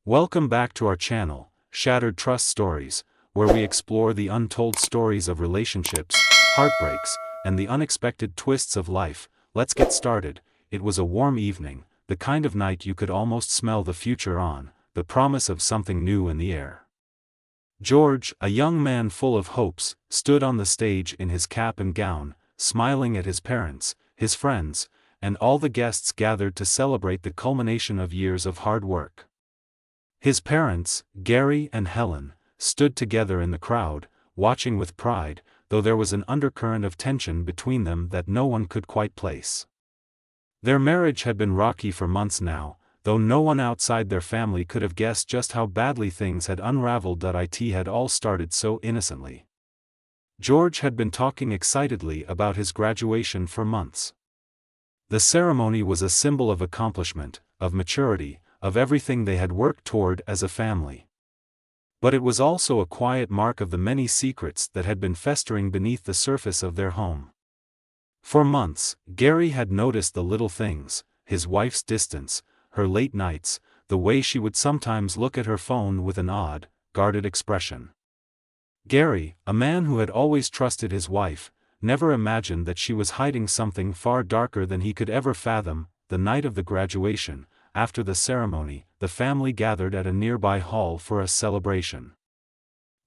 Welcome back to our channel, Shattered Trust Stories, where we explore the untold stories of relationships, heartbreaks, and the unexpected twists of life. Let's get started. It was a warm evening, the kind of night you could almost smell the future on, the promise of something new in the air. George, a young man full of hopes, stood on the stage in his cap and gown, smiling at his parents, his friends, and all the guests gathered to celebrate the culmination of years of hard work. His parents, Gary and Helen, stood together in the crowd, watching with pride, though there was an undercurrent of tension between them that no one could quite place. Their marriage had been rocky for months now, though no one outside their family could have guessed just how badly things had unraveled. It had all started so innocently. George had been talking excitedly about his graduation for months. The ceremony was a symbol of accomplishment, of maturity, of everything they had worked toward as a family. But it was also a quiet mark of the many secrets that had been festering beneath the surface of their home. For months, Gary had noticed the little things: his wife's distance, her late nights, the way she would sometimes look at her phone with an odd, guarded expression. Gary, a man who had always trusted his wife, never imagined that she was hiding something far darker than he could ever fathom. The night of the graduation, after the ceremony, the family gathered at a nearby hall for a celebration.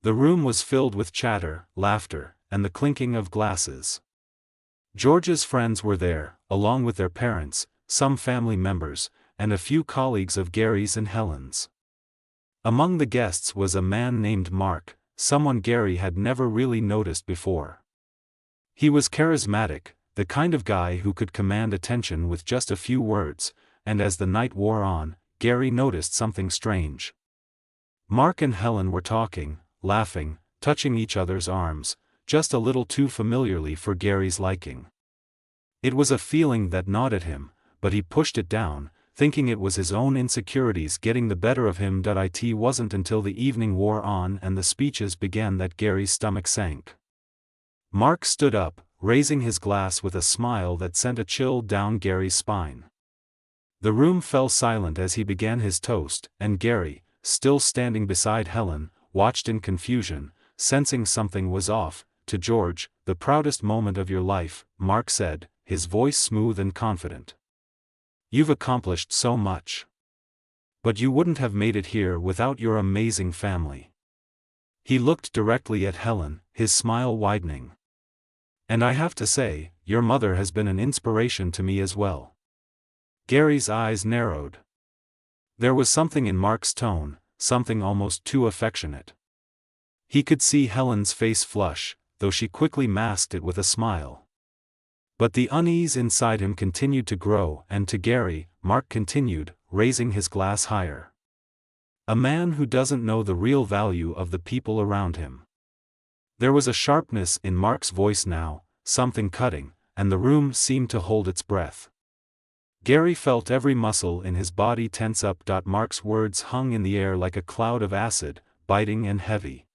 The room was filled with chatter, laughter, and the clinking of glasses. George's friends were there, along with their parents, some family members, and a few colleagues of Gary's and Helen's. Among the guests was a man named Mark, someone Gary had never really noticed before. He was charismatic, the kind of guy who could command attention with just a few words, and as the night wore on, Gary noticed something strange. Mark and Helen were talking, laughing, touching each other's arms, just a little too familiarly for Gary's liking. It was a feeling that gnawed at him, but he pushed it down, thinking it was his own insecurities getting the better of him. It wasn't until the evening wore on and the speeches began that Gary's stomach sank. Mark stood up, raising his glass with a smile that sent a chill down Gary's spine. The room fell silent as he began his toast, and Gary, still standing beside Helen, watched in confusion, sensing something was off. To George, the proudest moment of your life, Mark said, his voice smooth and confident. You've accomplished so much. But you wouldn't have made it here without your amazing family. He looked directly at Helen, his smile widening. And I have to say, your mother has been an inspiration to me as well. Gary's eyes narrowed. There was something in Mark's tone, something almost too affectionate. He could see Helen's face flush, though she quickly masked it with a smile. But the unease inside him continued to grow, and to Gary, Mark continued, raising his glass higher. A man who doesn't know the real value of the people around him. There was a sharpness in Mark's voice now, something cutting, and the room seemed to hold its breath. Gary felt every muscle in his body tense up. Mark's words hung in the air like a cloud of acid, biting and heavy.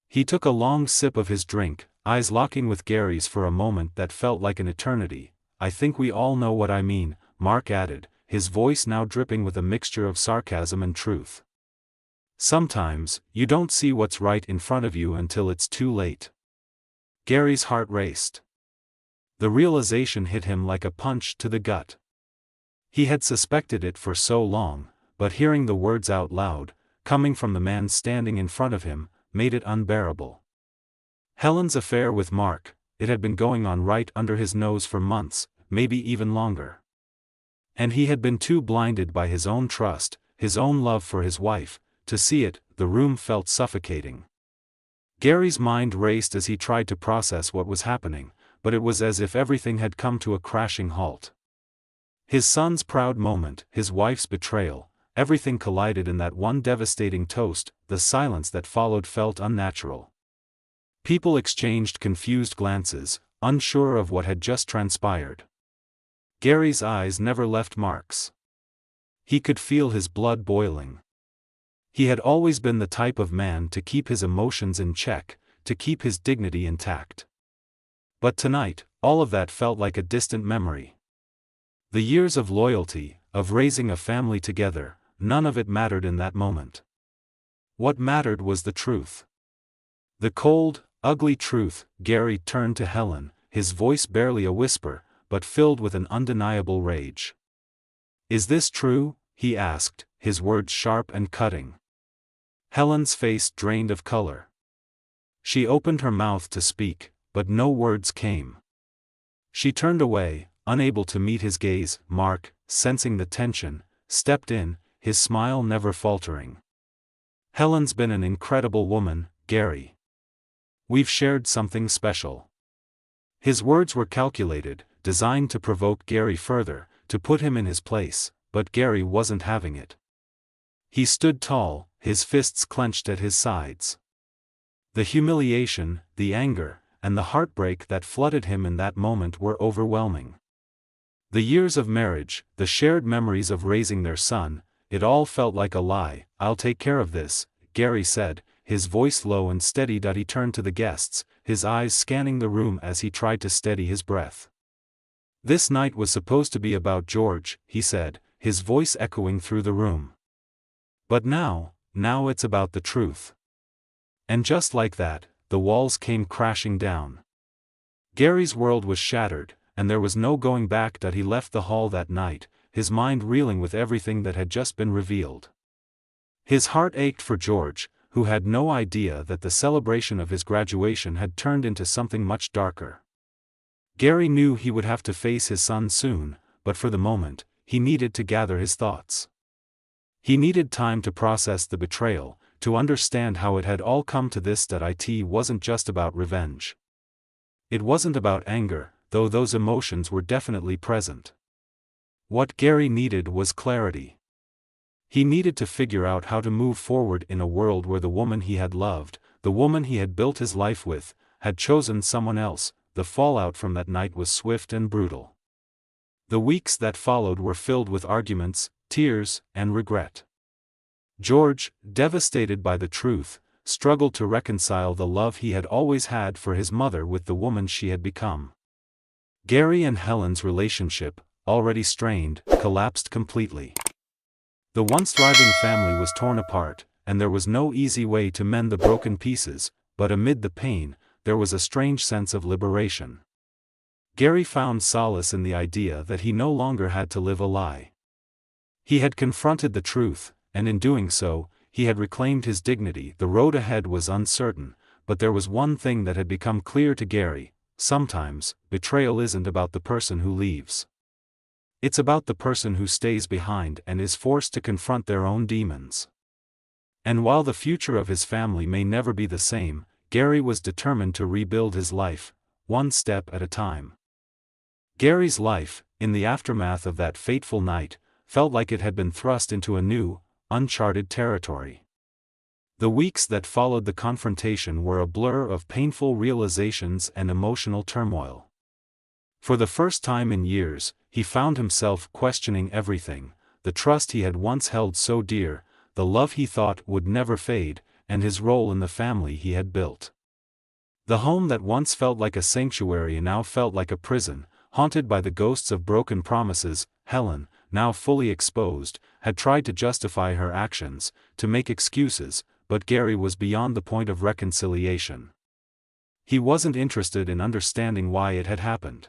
He took a long sip of his drink, eyes locking with Gary's for a moment that felt like an eternity. I think we all know what I mean, Mark added, his voice now dripping with a mixture of sarcasm and truth. Sometimes, you don't see what's right in front of you until it's too late. Gary's heart raced. The realization hit him like a punch to the gut. He had suspected it for so long, but hearing the words out loud, coming from the man standing in front of him, made it unbearable. Helen's affair with Mark, it had been going on right under his nose for months, maybe even longer. And he had been too blinded by his own trust, his own love for his wife, to see it. The room felt suffocating. Gary's mind raced as he tried to process what was happening, but it was as if everything had come to a crashing halt. His son's proud moment, his wife's betrayal, everything collided in that one devastating toast. The silence that followed felt unnatural. People exchanged confused glances, unsure of what had just transpired. Gary's eyes never left Mark's. He could feel his blood boiling. He had always been the type of man to keep his emotions in check, to keep his dignity intact. But tonight, all of that felt like a distant memory. The years of loyalty, of raising a family together, none of it mattered in that moment. What mattered was the truth. The cold, ugly truth. Gary turned to Helen, his voice barely a whisper, but filled with an undeniable rage. "Is this true?" he asked, his words sharp and cutting. Helen's face drained of color. She opened her mouth to speak, but no words came. She turned away, unable to meet his gaze. Mark, sensing the tension, stepped in, his smile never faltering. "Helen's been an incredible woman, Gary. We've shared something special." His words were calculated, designed to provoke Gary further, to put him in his place, but Gary wasn't having it. He stood tall, his fists clenched at his sides. The humiliation, the anger, and the heartbreak that flooded him in that moment were overwhelming. The years of marriage, the shared memories of raising their son, it all felt like a lie. "I'll take care of this," Gary said, his voice low and steady. He turned to the guests, his eyes scanning the room as he tried to steady his breath. "This night was supposed to be about George," he said, his voice echoing through the room. "But now it's about the truth." And just like that, the walls came crashing down. Gary's world was shattered, and there was no going back. He left the hall that night, his mind reeling with everything that had just been revealed. His heart ached for George, who had no idea that the celebration of his graduation had turned into something much darker. Gary knew he would have to face his son soon, but for the moment, he needed to gather his thoughts. He needed time to process the betrayal, to understand how it had all come to this. It wasn't just about revenge. It wasn't about anger, though those emotions were definitely present. What Gary needed was clarity. He needed to figure out how to move forward in a world where the woman he had loved, the woman he had built his life with, had chosen someone else. The fallout from that night was swift and brutal. The weeks that followed were filled with arguments, tears, and regret. George, devastated by the truth, struggled to reconcile the love he had always had for his mother with the woman she had become. Gary and Helen's relationship, already strained, collapsed completely. The once thriving family was torn apart, and there was no easy way to mend the broken pieces, but amid the pain, there was a strange sense of liberation. Gary found solace in the idea that he no longer had to live a lie. He had confronted the truth, and in doing so, he had reclaimed his dignity. The road ahead was uncertain, but there was one thing that had become clear to Gary: sometimes, betrayal isn't about the person who leaves. It's about the person who stays behind and is forced to confront their own demons. And while the future of his family may never be the same, Gary was determined to rebuild his life, one step at a time. Gary's life, in the aftermath of that fateful night, felt like it had been thrust into a new, uncharted territory. The weeks that followed the confrontation were a blur of painful realizations and emotional turmoil. For the first time in years, he found himself questioning everything: the trust he had once held so dear, the love he thought would never fade, and his role in the family he had built. The home that once felt like a sanctuary now felt like a prison, haunted by the ghosts of broken promises. Helen, now fully exposed, had tried to justify her actions, to make excuses, but Gary was beyond the point of reconciliation. He wasn't interested in understanding why it had happened.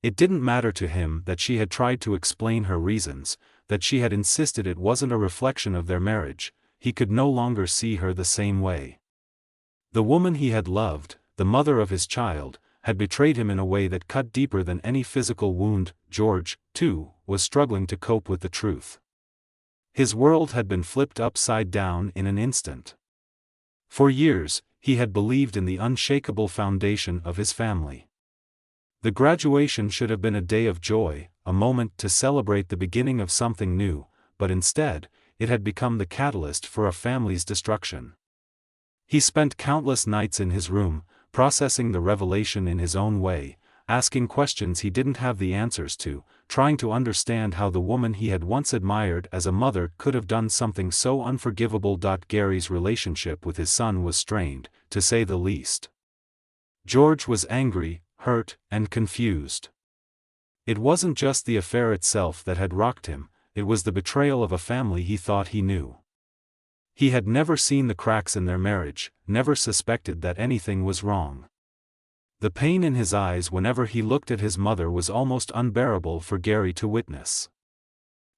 It didn't matter to him that she had tried to explain her reasons, that she had insisted it wasn't a reflection of their marriage. He could no longer see her the same way. The woman he had loved, the mother of his child, had betrayed him in a way that cut deeper than any physical wound. George, too, was struggling to cope with the truth. His world had been flipped upside down in an instant. For years, he had believed in the unshakable foundation of his family. The graduation should have been a day of joy, a moment to celebrate the beginning of something new, but instead, it had become the catalyst for a family's destruction. He spent countless nights in his room, processing the revelation in his own way, asking questions he didn't have the answers to, trying to understand how the woman he had once admired as a mother could have done something so unforgivable. Gary's relationship with his son was strained, to say the least. George was angry, hurt, and confused. It wasn't just the affair itself that had rocked him, it was the betrayal of a family he thought he knew. He had never seen the cracks in their marriage, never suspected that anything was wrong. The pain in his eyes whenever he looked at his mother was almost unbearable for Gary to witness.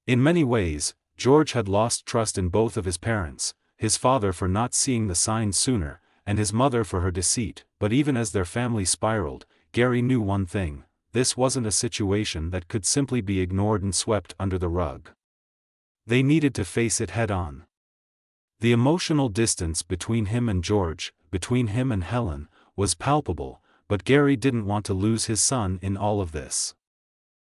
In many ways, George had lost trust in both of his parents, his father for not seeing the signs sooner, and his mother for her deceit, but even as their family spiraled, Gary knew one thing: this wasn't a situation that could simply be ignored and swept under the rug. They needed to face it head-on. The emotional distance between him and George, between him and Helen, was palpable, but Gary didn't want to lose his son in all of this.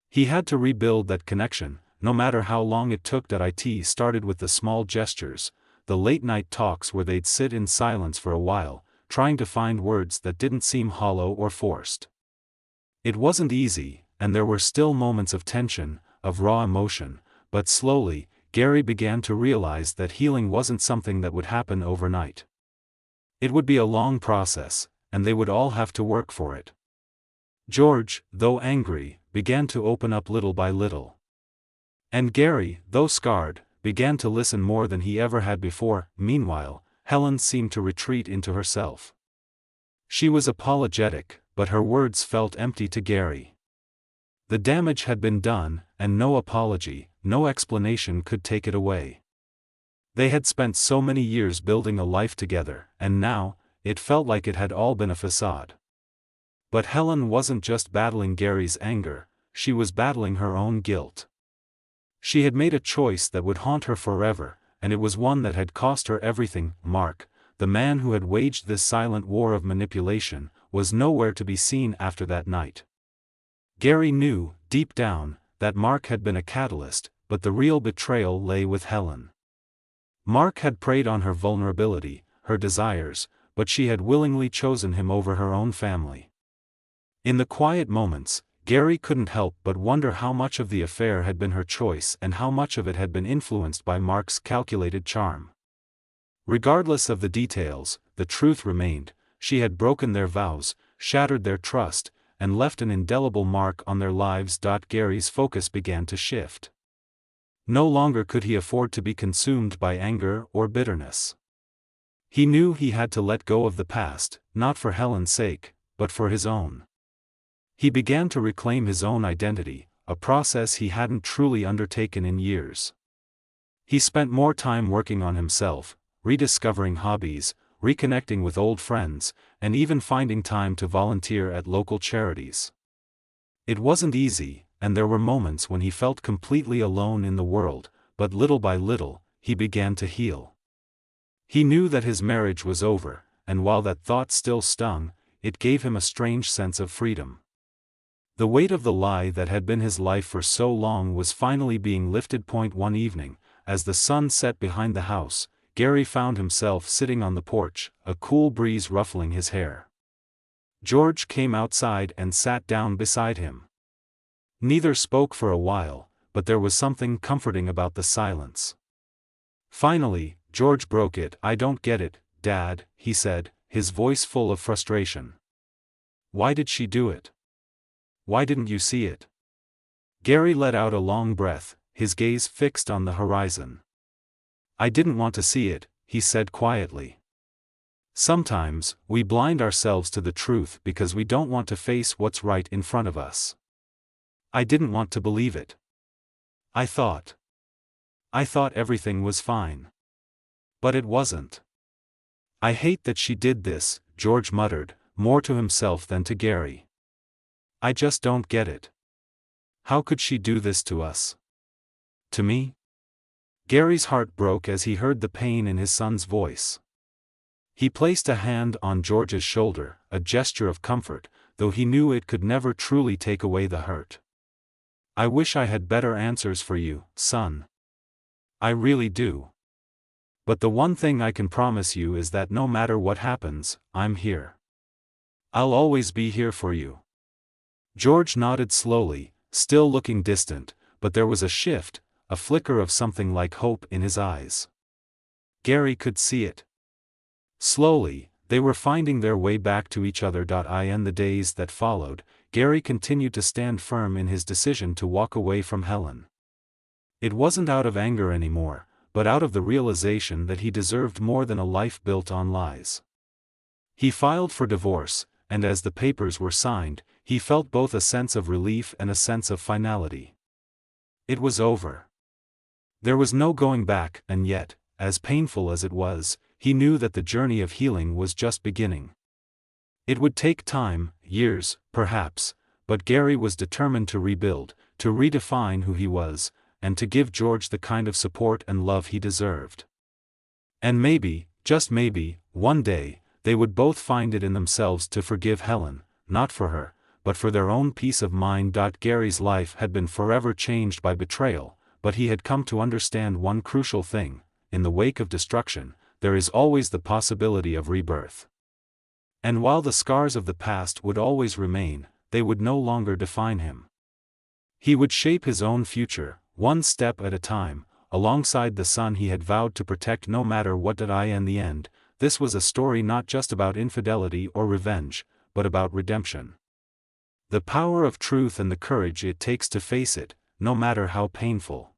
He had to rebuild that connection, no matter how long it took. It started with the small gestures, the late-night talks where they'd sit in silence for a while, trying to find words that didn't seem hollow or forced. It wasn't easy, and there were still moments of tension, of raw emotion, but slowly, Gary began to realize that healing wasn't something that would happen overnight. It would be a long process, and they would all have to work for it. George, though angry, began to open up little by little. And Gary, though scarred, began to listen more than he ever had before. Meanwhile, Helen seemed to retreat into herself. She was apologetic, but her words felt empty to Gary. The damage had been done, and no apology, no explanation could take it away. They had spent so many years building a life together, and now, it felt like it had all been a facade. But Helen wasn't just battling Gary's anger, she was battling her own guilt. She had made a choice that would haunt her forever, and it was one that had cost her everything. Mark, the man who had waged this silent war of manipulation, was nowhere to be seen after that night. Gary knew, deep down, that Mark had been a catalyst, but the real betrayal lay with Helen. Mark had preyed on her vulnerability, her desires, but she had willingly chosen him over her own family. In the quiet moments, Gary couldn't help but wonder how much of the affair had been her choice and how much of it had been influenced by Mark's calculated charm. Regardless of the details, the truth remained: she had broken their vows, shattered their trust, and left an indelible mark on their lives. Gary's focus began to shift. No longer could he afford to be consumed by anger or bitterness. He knew he had to let go of the past, not for Helen's sake, but for his own. He began to reclaim his own identity, a process he hadn't truly undertaken in years. He spent more time working on himself, rediscovering hobbies, reconnecting with old friends, and even finding time to volunteer at local charities. It wasn't easy, and there were moments when he felt completely alone in the world, but little by little, he began to heal. He knew that his marriage was over, and while that thought still stung, it gave him a strange sense of freedom. The weight of the lie that had been his life for so long was finally being lifted. One evening, as the sun set behind the house, Gary found himself sitting on the porch, a cool breeze ruffling his hair. George came outside and sat down beside him. Neither spoke for a while, but there was something comforting about the silence. Finally, George broke it. "I don't get it, Dad," he said, his voice full of frustration. "Why did she do it? Why didn't you see it?" Gary let out a long breath, his gaze fixed on the horizon. "I didn't want to see it," he said quietly. "Sometimes, we blind ourselves to the truth because we don't want to face what's right in front of us. I didn't want to believe it. I thought everything was fine. But it wasn't. I hate that she did this," George muttered, more to himself than to Gary. "I just don't get it. How could she do this to us? To me?" Gary's heart broke as he heard the pain in his son's voice. He placed a hand on George's shoulder, a gesture of comfort, though he knew it could never truly take away the hurt. "I wish I had better answers for you, son. I really do. But the one thing I can promise you is that no matter what happens, I'm here. I'll always be here for you." George nodded slowly, still looking distant, but there was a shift, a flicker of something like hope in his eyes. Gary could see it. Slowly, they were finding their way back to each other. In the days that followed, Gary continued to stand firm in his decision to walk away from Helen. It wasn't out of anger anymore, but out of the realization that he deserved more than a life built on lies. He filed for divorce, and as the papers were signed, he felt both a sense of relief and a sense of finality. It was over. There was no going back, and yet, as painful as it was, he knew that the journey of healing was just beginning. It would take time, years, perhaps, but Gary was determined to rebuild, to redefine who he was, and to give George the kind of support and love he deserved. And maybe, just maybe, one day, they would both find it in themselves to forgive Helen, not for her, but for their own peace of mind. Gary's life had been forever changed by betrayal, but he had come to understand one crucial thing: in the wake of destruction, there is always the possibility of rebirth. And while the scars of the past would always remain, they would no longer define him. He would shape his own future, one step at a time, alongside the son he had vowed to protect no matter what. In the end, this was a story not just about infidelity or revenge, but about redemption. The power of truth and the courage it takes to face it, no matter how painful.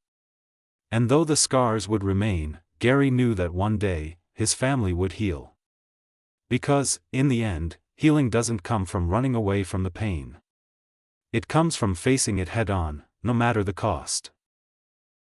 And though the scars would remain, Gary knew that one day, his family would heal. Because, in the end, healing doesn't come from running away from the pain. It comes from facing it head-on, no matter the cost.